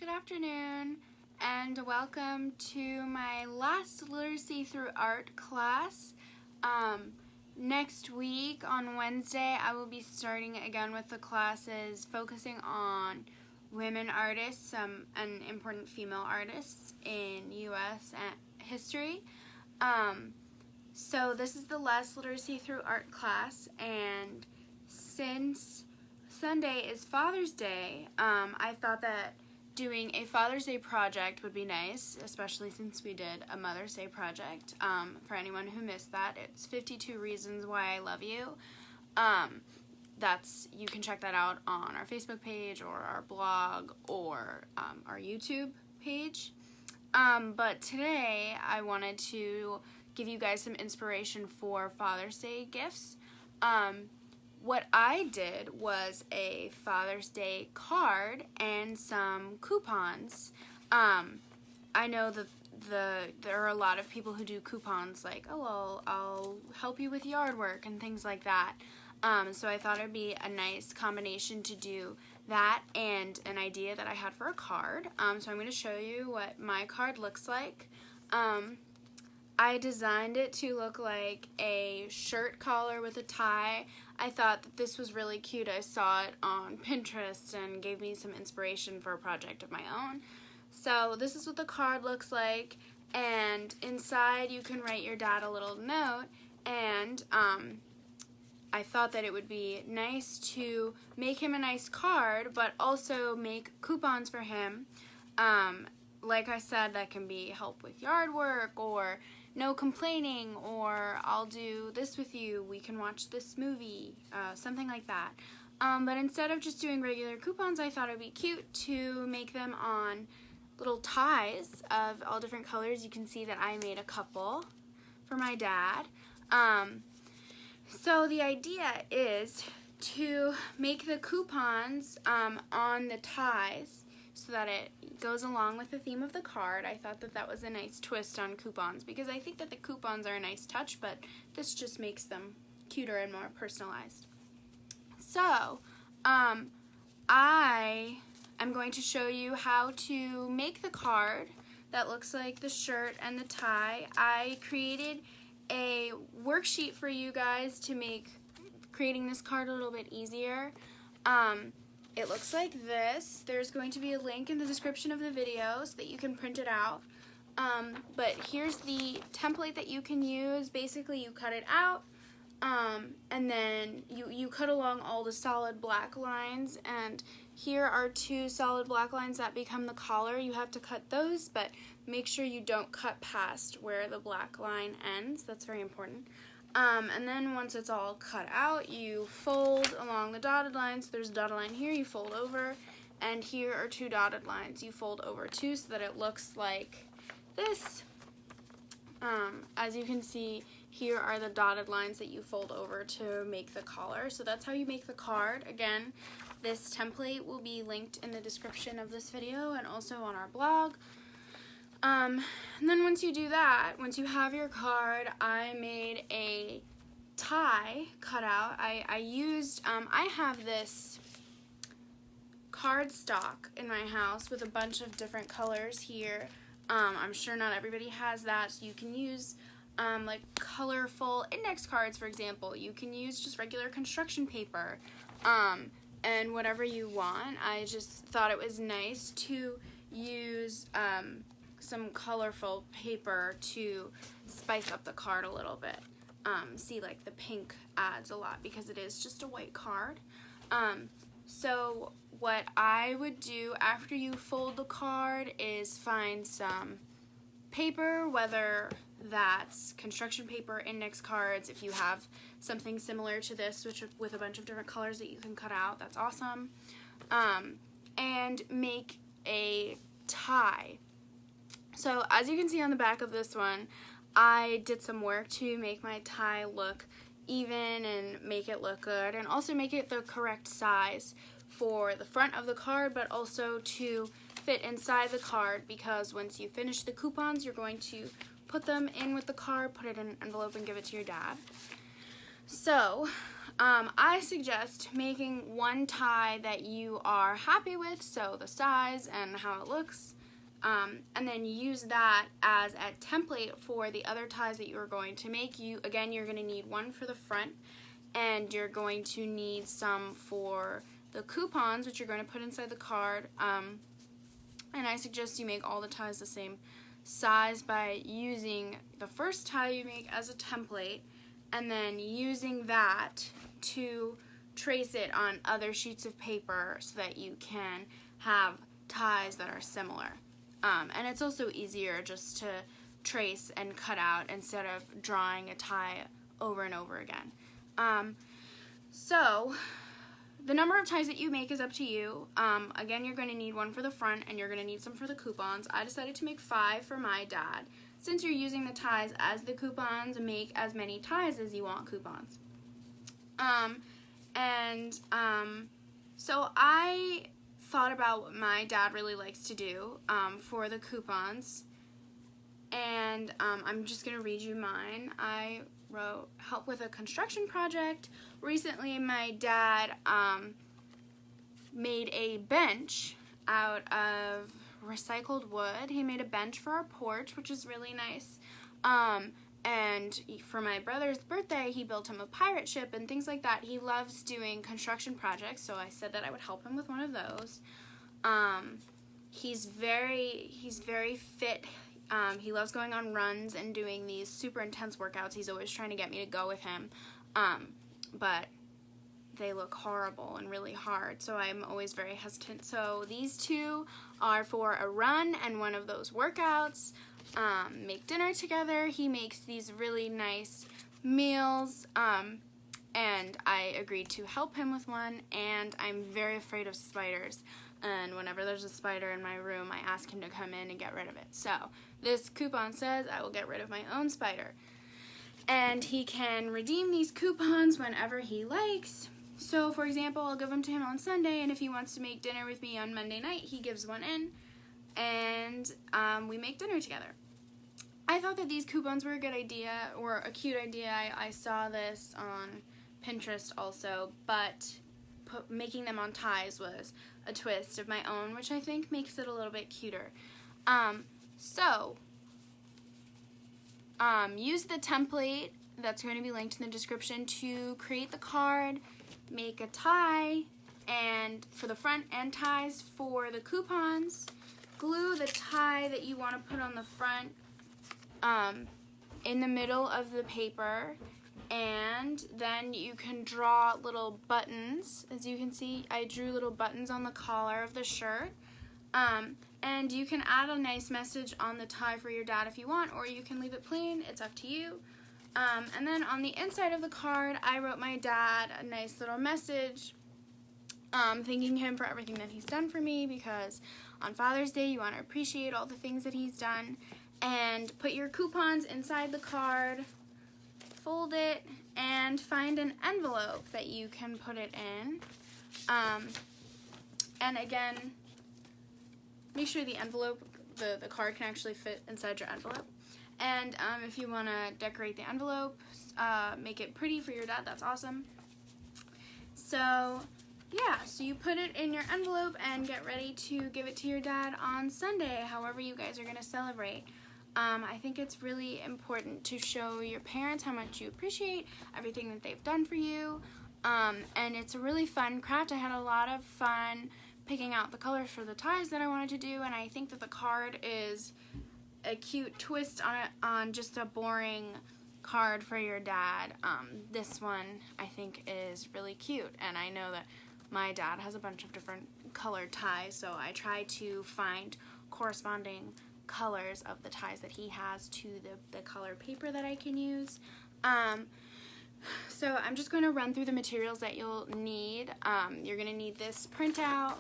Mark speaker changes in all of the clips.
Speaker 1: afternoon, and welcome to my last Literacy Through Art class. Next week on Wednesday, I will be starting again with the classes focusing on women artists and important female artists in U.S. history. So this is the last Literacy Through Art class, and since Sunday is Father's Day, I thought that doing a Father's Day project would be nice, especially since we did a Mother's Day project. For anyone who missed that, it's 52 Reasons Why I Love You. You can check that out on our Facebook page or our blog or our YouTube page. But today I wanted to give you guys some inspiration for Father's Day gifts. What I did was a Father's Day card and some coupons. I know that there are a lot of people who do coupons like, oh, I'll help you with yard work and things like that. So I thought it would be a nice combination to do that and an idea that I had for a card. So I'm going to show you what my card looks like. I designed it to look like a shirt collar with a tie. I thought that this was really cute. I saw it on Pinterest and gave me some inspiration for a project of my own. So this is what the card looks like, and inside you can write your dad a little note, and I thought that it would be nice to make him a nice card, but also make coupons for him. Like I said, that can be help with yard work, or no complaining, or I'll do this with you, we can watch this movie, something like that. But instead of just doing regular coupons, I thought it would be cute to make them on little ties of all different colors. You can see that I made a couple for my dad. So the idea is to make the coupons on the ties so that it goes along with the theme of the card. I thought that that was a nice twist on coupons, because I think that the coupons are a nice touch, but this just makes them cuter and more personalized. So, I am going to show you how to make the card that looks like the shirt and the tie. I created a worksheet for you guys to make creating this card a little bit easier. It looks like this. There's going to be a link in the description of the video so that you can print it out. But here's the template that you can use. Basically, you cut it out, and then you cut along all the solid black lines, and here are two solid black lines that become the collar. You have to cut those, but make sure you don't cut past where the black line ends. That's very important. And then once it's all cut out, you fold along the dotted lines. There's a dotted line here, you fold over, and here are two dotted lines. You fold over too so that it looks like this. As you can see, here are the dotted lines that you fold over to make the collar. So that's how you make the card. Again, this template will be linked in the description of this video and also on our blog. And then once you do that, once you have your card, I made a tie cutout. I have this cardstock in my house with a bunch of different colors here. I'm sure not everybody has that, so you can use like colorful index cards, for example. You can use just regular construction paper, and whatever you want. I just thought it was nice to use some colorful paper to spice up the card a little bit. See, like the pink adds a lot because it is just a white card. So what I would do after you fold the card is find some paper, whether that's construction paper, index cards. If you have something similar to this, which with a bunch of different colors that you can cut out, that's awesome. And make a tie. So as you can see on the back of this one, I did some work to make my tie look even and make it look good, and also make it the correct size for the front of the card, but also to fit inside the card, because once you finish the coupons, you're going to put them in with the card, put it in an envelope, and give it to your dad. So I suggest making one tie that you are happy with, so the size and how it looks, and then use that as a template for the other ties that you are going to make. You're going to need one for the front, and you're going to need some for the coupons, which you're going to put inside the card. And I suggest you make all the ties the same size by using the first tie you make as a template, and then using that to trace it on other sheets of paper so that you can have ties that are similar. And it's also easier just to trace and cut out instead of drawing a tie over and over again. So the number of ties that you make is up to you. Again, you're going to need one for the front, and you're going to need some for the coupons. I decided to make 5 for my dad. Since you're using the ties as the coupons, make as many ties as you want coupons. So I thought about what my dad really likes to do for the coupons, and I'm just going to read you mine. I wrote, help with a construction project. Recently, my dad made a bench out of recycled wood. He made a bench for our porch, which is really nice. And for my brother's birthday, he built him a pirate ship and things like that. He loves doing construction projects, so I said that I would help him with one of those. He's very fit. He loves going on runs and doing these super intense workouts. He's always trying to get me to go with him, but they look horrible and really hard, so I'm always very hesitant. So these two are for a run and one of those workouts. Make dinner together. He makes these really nice meals, and I agreed to help him with one, and I'm very afraid of spiders, and whenever there's a spider in my room, I ask him to come in and get rid of it. So this coupon says I will get rid of my own spider, and he can redeem these coupons whenever he likes. So for example, I'll give them to him on Sunday, and if he wants to make dinner with me on Monday night, he gives one in, and we make dinner together. I thought that these coupons were a good idea, or a cute idea. I saw this on Pinterest also, but making them on ties was a twist of my own, which I think makes it a little bit cuter. Use the template that's going to be linked in the description to create the card, make a tie, and for the front, and ties for the coupons. Glue the tie that you want to put on the front in the middle of the paper, and then you can draw little buttons. As you can see, I drew little buttons on the collar of the shirt, and you can add a nice message on the tie for your dad if you want, or you can leave it plain. It's up to you. And then on the inside of the card, I wrote my dad a nice little message, thanking him for everything that he's done for me, because on Father's Day you want to appreciate all the things that he's done. And put your coupons inside the card, fold it, and find an envelope that you can put it in. And again, make sure the envelope, the card can actually fit inside your envelope. And if you want to decorate the envelope, make it pretty for your dad, that's awesome. So yeah, so you put it in your envelope and get ready to give it to your dad on Sunday, however you guys are going to celebrate. I think it's really important to show your parents how much you appreciate everything that they've done for you, and it's a really fun craft. I had a lot of fun picking out the colors for the ties that I wanted to do, and I think that the card is a cute twist on just a boring card for your dad. This one I think is really cute, and I know that my dad has a bunch of different colored ties, so I try to find corresponding colors of the ties that he has to the colored paper that I can use. So I'm just going to run through the materials that you'll need. You're going to need this printout.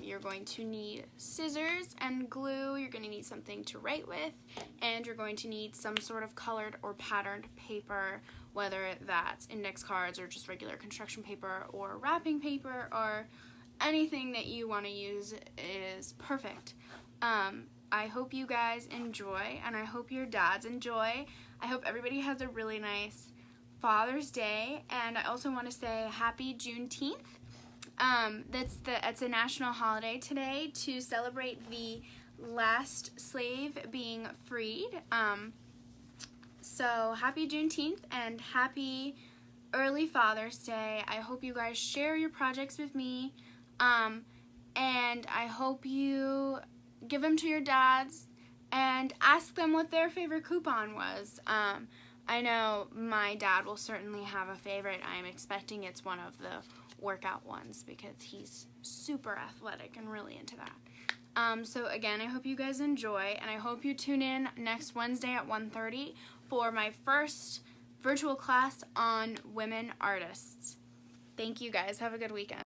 Speaker 1: You're going to need scissors and glue. You're going to need something to write with, and you're going to need some sort of colored or patterned paper, whether that's index cards or just regular construction paper or wrapping paper, or anything that you want to use is perfect. I hope you guys enjoy, and I hope your dads enjoy. I hope everybody has a really nice Father's Day, and I also want to say happy Juneteenth. It's a national holiday today to celebrate the last slave being freed. So happy Juneteenth and happy early Father's Day. I hope you guys share your projects with me, and I hope you give them to your dads and ask them what their favorite coupon was. I know my dad will certainly have a favorite. I'm expecting it's one of the workout ones because he's super athletic and really into that. So again, I hope you guys enjoy, and I hope you tune in next Wednesday at 1:30 for my first virtual class on women artists. Thank you guys. Have a good weekend.